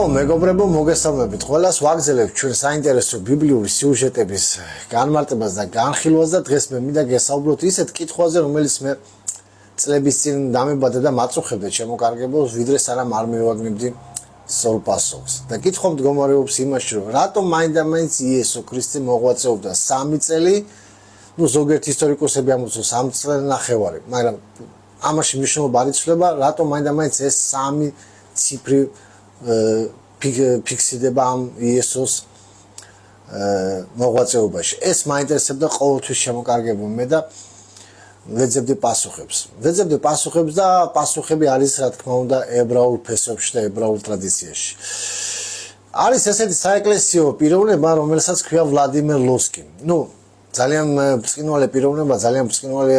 მეგობრებო, მოგესალმებით. ყველას ვაგზელებთ ჩვენ საინტერესო ბიბლიური სიუჟეტების განმარტებას და განხილვას და დღეს მე მინდა გესაუბროთ ისეთ კითხვაზე, რომელიც მე წლების წინ დამებადა და მაწუხებდა შემოკარგებულს, ვიდრე სანამ არ მივაგნებდი სრულ პასუხს. და კითხვა მდგომარეობს იმაში, რომ რატომ მაინდა-მაინც იესო ქრისტე მოღვაწეობდა 3 წელი, ზოგიერთ ისტორიკოსები ამბობს 3 წელნახევარი, მაგრამ ამაში მნიშვნელობა არ იცვლება, რატომ მაინდა-მაინც ეს 3 ციფრი ფიქსირდება ამ იესოს მოღვაწეობაში. ეს მაინტერესებდა ყოველთვის შემოკარგებულ მე და ვეძებდი პასუხებს. ვეძებდი პასუხებს და პასუხები არის, რა თქმა უნდა, ებრაულ ფესვებში და ებრაულ ტრადიციაში. არის ესეთი საეკლესიო პიროვნება, რომელსაც ქვია ვლადიმერ ლოსკი. ძალიან ბრწყინვალე პიროვნება, ძალიან ბრწყინვალე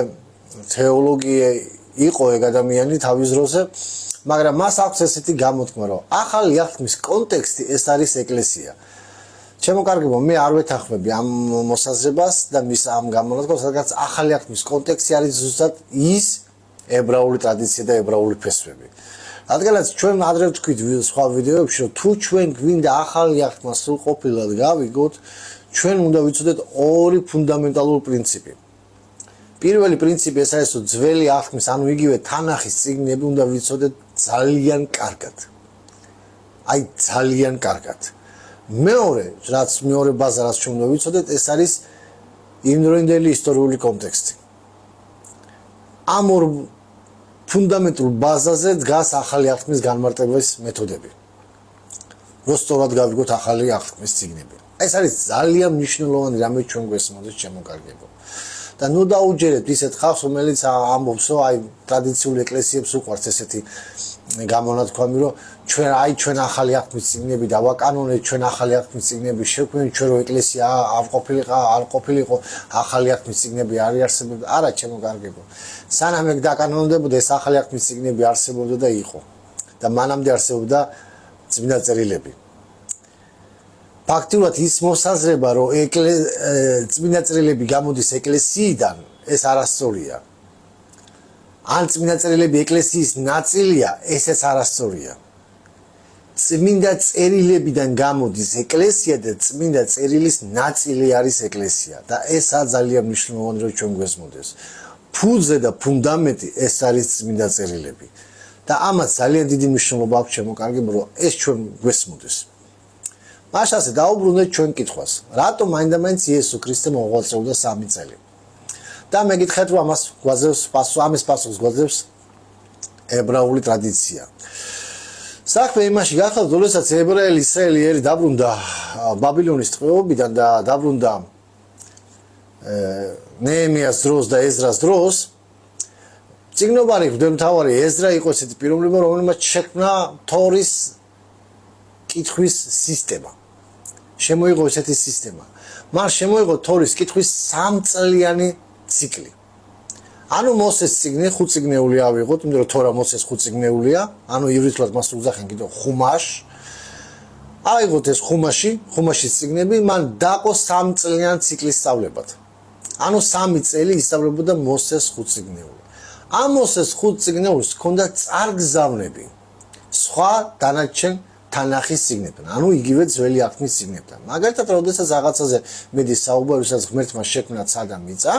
თეოლოგი იყო ეგ ადამიანი თავის დროზე. მაგრამ მას აქვს ესეთი გამოთქმა, რომ ახალი აღთქმის კონტექსტი ეს არის ეკლესია. შემოკარგებო, მე არ ვეთანხმები ამ მოსაზრებას და მის ამ გამონათქვამს, რადგან ახალი აღთქმის კონტექსტი არის ზუსტად ის ებრაული ტრადიცია და ებრაული ფესვები. რადგანაც ჩვენ ადრე ვთქვით სხვა ვიდეოებში, რომ თუ ჩვენ გვინდა ახალი აღთქმა სრულყოფილად გავიგოთ, ჩვენ უნდა ვიცოდეთ ორი ფუნდამენტალური პრინციპი. პირველი პრინციპი ეს არის, რომ ძველი აღთქმის, ანუ იგივე თანახის წიგნები უნდა ვიცოდეთ ძალიან კარგად. აი ძალიან კარგად. მეორე ბაზა რაც ჩვენ უნდა ვიცოდეთ, ეს არის იმდროინდელი ისტორიული კონტექსტი. ამ ორ ფუნდამენტურ ბაზაზე დგას ახალი აღთქმის განმარტების მეთოდები. რომ სწორად გავიგოთ ახალი აღთქმის წიგნები. ეს არის ძალიან მნიშვნელოვანი რამე ჩვენ გვესმოდეს შემოკარგებო. და დაუჯერებთ ისეთ ხალხს, რომელიც ამბობს, რომ აი ტრადიციულ ეკლესიებს უყვართ ესეთი გამონათქვამი, რომ ჩვენ ახალი აღთქმის წიგნები დავაკანონეთ, ჩვენ ახალი აღთქმის წიგნები შევქმნით, ჩვენ რო ეკლესია არ ყოფილიყო, ახალი აღთქმის წიგნები არ იარსებოდა. არა, შემოკარგებო. სანამ ეგ დაკანონდებოდა, ეს ახალი აღთქმის წიგნები არსებობდა და იყო. და მანამდე არსებობდა წმინდა წერილები. ფაქტიურად ის მოსაზრება, რომ წმინდა წერილები გამოდის ეკლესიიდან, ეს არასწორია. ან წმინდა წერილები ეკლესიის ნაწილია, ესეც არასწორია. წმინდა წერილებიდან გამოდის ეკლესია და წმინდა წერილის ნაწილი არის ეკლესია და ესაა ძალიან მნიშვნელოვანი, რომ ჩვენ გვესმოდეს. ფუძე და ფუნდამენტი ეს არის წმინდა წერილები. და ამას ძალიან დიდი მნიშვნელობა აქვს შემოკარგებო, რომ ეს ჩვენ გვესმოდეს. მაშასე დაუბრუნდეთ ჩვენ კითხვას. რატომ მაინდა-მაინც იესო ქრისტე მოღვაწეობდა 3 წელი? და მეკითხეთ, რომ ამის პასუხს გვაძლევს ებრაული ტრადიცია. საქმე იმაში გახდა, როდესაც ებრაელი ისრაელიერი დაბრუნდა ბაბილონის ტყვეობიდან და დაბრუნდა ნეემიას დროს და ეზრას დროს, წიგნობარი მღვდელმთავარი ეზრა იყო ესეთი პიროვნება, რომელმაც შექმნა თორის კითხვის სისტემა. შემოიღო ესეთი სისტემა. მან შემოიღო თორის კითხვის 3 წლიანი ციკლი. ანუ მოსეს წიგნი 5 წიგნეული ავიღოთ, იმიტომ რომ თორა მოსეს 5 წიგნეულია, ანუ ივრითულად მას უძახენ კიდევ ხუმაშ. ავიღოთ ეს ხუმაშის წიგნები, მან დაყო 3 წლიან ციკლის სწავლებად. ანუ 3 წელი ისწავლებოდა მოსეს 5 წიგნეული. ამ მოსეს 5 წიგნეულს ჰქონდა წარგზავნები სხვა დანარჩენ თანახის წიგნებთან, ანუ იგივე ძველი აღთქმის წიგნებთან. მაგალითად, როდესაც რაღაცაზე მედის საუბარი, ვისაც ღმერთმა შექმნა ცა და მიწა,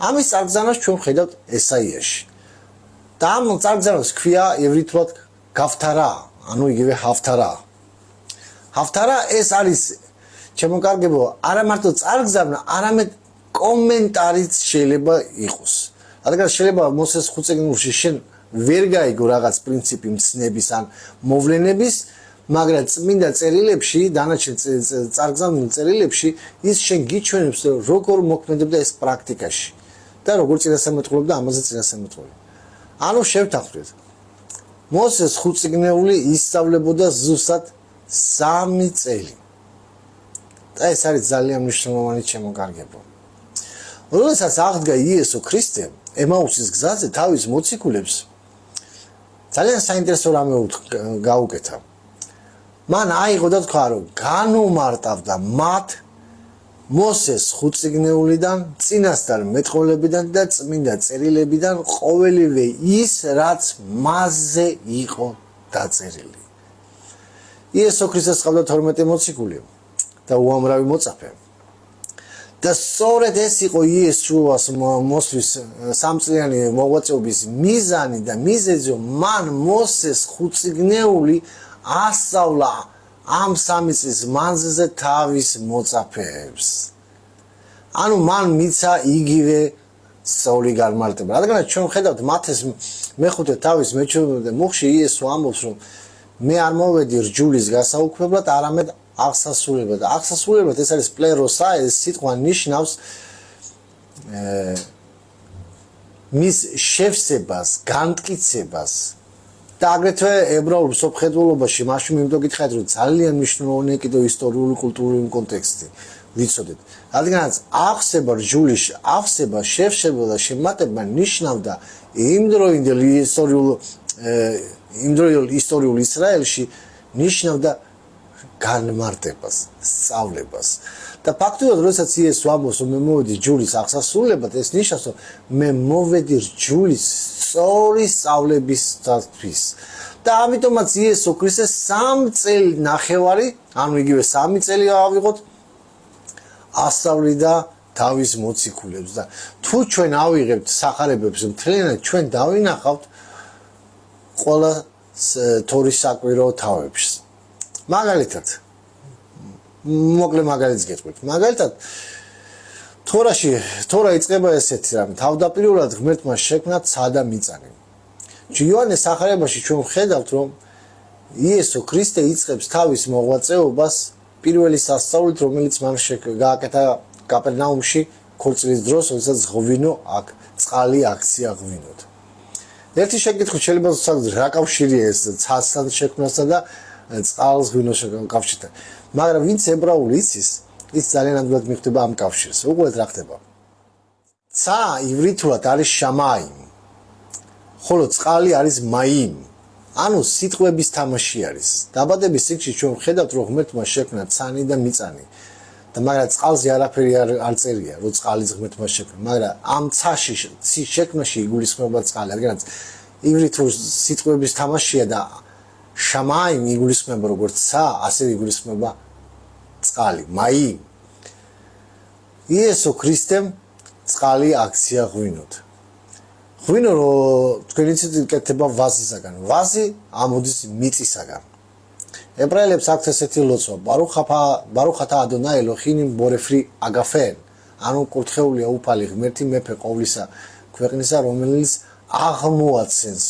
ამის წარგზავნას ჩვენ ვხედავთ ესაიაში. და ამ წარგზავნას ქვია ევრითულად გაფთარა, ანუ იგივე ჰაფთარა. ჰაფთარა ეს არის შემოკარგებო, არა მარტო წარგზავნა, არამედ კომენტარიც შეიძლება იყოს. რადგან შეიძლება მოსეს 5 წიგნში შენ ვერ გაიგო რაღაც პრინციპი მცნების ან მოვლენების, მაგრამ წმინდა წერილებში, დანარჩენ წარგზავნილ წერილებში ის შენ გიჩვენებს, რომ როგორ მოქმედებდა ეს პრაქტიკაში და როგორ წინასწარმეტყველებდა ამაზე წინასწარმეტყველი. ანუ შევთანხმდეთ. მოსეს 5 წიგნეული ისწავლებოდა ზუსტად 3 წელი. და ეს არის ძალიან მნიშვნელოვანი შემოკარგებო. როდესაც აღდგა იესო ქრისტე ემაუსის გზაზე თავის მოციქულებს ძალიან საინტერესო რამე გაუკეთა. მან აიღო და თქვა, რომ განუმარტავდა მათ მოსეს 5 წიგნეულიდან, წინასწარ მეტყველებიდან და წმინდა წერილებიდან ყოველივე ის, რაც მასზე იყო დაწერილი. იესო ქრისტეს ყავდა 12 მოციქული და უამრავი მოწაფე. და სწორედ ეს იყო იესოას მოსვლის სამწლიანი მოღვაწეობის მიზანი და მიზეზი, რომ მან მოსეს ხუთწიგნეული ასწავლა ამ 3 წლის მანძილზე თავის მოწაფეებს. ანუ მან მიცა იგივე სწორი განმარტება. რადგანაც ჩვენ ხედავთ მათეს მეხუთე თავის მე-17 მუხში იესო ამბობს, რომ მე არ მოვედი რჯულის გასაუქმებლად, არამედ აღსასრულებლად. აღსასრულებლად ეს არის პლეროსა, ეს სიტყვა ნიშნავს მის შევსებას, განმტკიცებას. და აგრეთვე ებრაულ სოფხედულობაში მაშინ იმიტომ გითხარით, რომ ძალიან მნიშვნელოვანია კიდევ ისტორიული კულტურული კონტექსტი. ვიცოდეთ. რადგანაც აღსება რჯულის აღსება, შევსება და შემატება ნიშნავდა იმდროინდელ ისტორიულ ისრაელში ნიშნავდა განმარტებას, სწავლებას. და ფაქტობრივად, როდესაც იესო ამბობს, რომ მე მოვედი რჯულის აღსასრულებლად, ეს ნიშნავს, რომ მე მოვედი რჯულის სწორი სწავლებისთვის. და ამიტომაც იესო ქრისტე 3 წელი ნახევარი, ანუ იგივე 3 წელი ავიღოთ, ასწავლიდა თავის მოციქულებს და თუ ჩვენ ავიღებთ სახარებებს, მთლიანად ჩვენ დავინახავთ ყველა თორის საკვირო თავებს. მაგალითად, მოკლე მაგალითს გეტყვით. მაგალითად, თორა იწყება ესეთი რამე, თავდაპირველად ღმერთმა შექმნა ცა და მიწანი. იოანეს სახარებაში ჩვენ ვხედავთ, რომ იესო ქრისტე იწყებს თავის მოღვაწეობას პირველი სასწაულით, რომელიც მან გააკეთა კაპერნაუმში ქორწილის დროს, როდესაც ღვინო აქ წყალი აქცია ღვინოდ. ერთი შეკითხვით შეიძლება ვსაუბროთ, რა კავშირია ეს ცასთან შექმნასთან და წყალს ღვინოს კავშირთან. მაგრამ ვინც ებრაული იცის, ის ძალიან ადვილად მიხვდება ამ კავშირს. უყურეთ რა ხდება. ცა ივრითულად არის შამაიმ, ხოლო წყალი არის მაიმ. ანუ სიტყვების თამაში არის. დაბადების წიგნში ჩვენ ვხედავთ, რომ ღმერთმა შექმნა ცანი და მიწანი. და მაგრამ წყალზე არაფერი არ წერია, რომ წყალი ღმერთმა შექმნა, მაგრამ ამ ცაში შექმნაში იგულისხმება წყალი, რადგანაც ივრითულ სიტყვების თამაშია და შამაიმ იგულისხმება როგორც ცა, ასევე იგულისხმება წყალი, მაიმ. იესო ქრისტემ წყალი აქცია ღვინოდ. ღვინო თქვენ იცით კეთდება ვაზისაგან. ვაზი ამოდის მიწისაგან. ებრაელებს აქვთ ესეთი ლოცვა: ბარუხათა ადონაი ელოჰიმ ბორეფრი აგაფენ. ანუ კურთხეულია უფალი ღმერთი მეფე ყოვლისა ქვეყნისა, რომელიც აღმოაცენს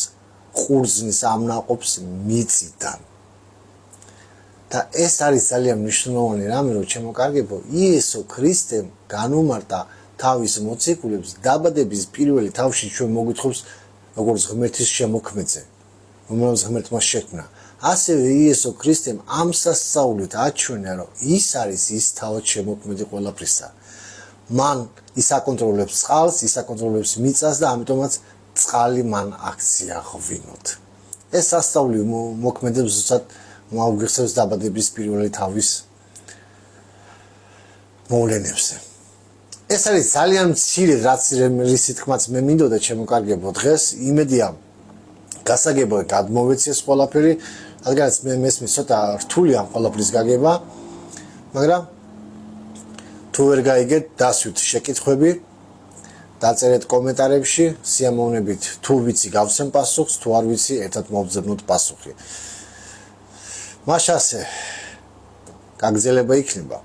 ყურძნის ამნაყოფს მიწიდან. და ეს არის ძალიან მნიშვნელოვანი რამე, რომ ჩემოკარგებო, იესო ქრისტემ განუმარტა თავის მოციქულებს დაბადების პირველი თავში ჩვენ მოგვითხოვს როგორც ღმერთის შემოქმედზე, რომელსაც ღმერთმა შექმნა. ასევე იესო ქრისტემ ამ სასწაულით აჩვენა, რომ ის არის ის თავად შემოქმედი ყველაფრისა. მან ის აკონტროლებს წყალს, ის აკონტროლებს მიწას და ამიტომაც წყალი მან აქცია ღვინოდ. ეს სასწაული მოქმედებს ზუსტად მოუგიხსენებს დაბადების პირველი თავის მოვლენებზე. ეს არის ძალიან მცირე, რაც რისი თქმაც მე მინდოდა ჩემოკარგებო დღეს, იმედია გასაგებია გადმოვეციეს ყველაფერი, რადგანაც მე მესმის ცოტა რთული ამ ყველაფრის გაგება, მაგრამ თუ ვერ გაიგეთ, დასვით შეკითხვები, დაწერეთ კომენტარებში, სიამოვნებით თუ ვიცი გავცემ პასუხს, თუ არ ვიცი ერთად მოვძებნოთ პასუხი. მაშასე გაგზელება იქნება.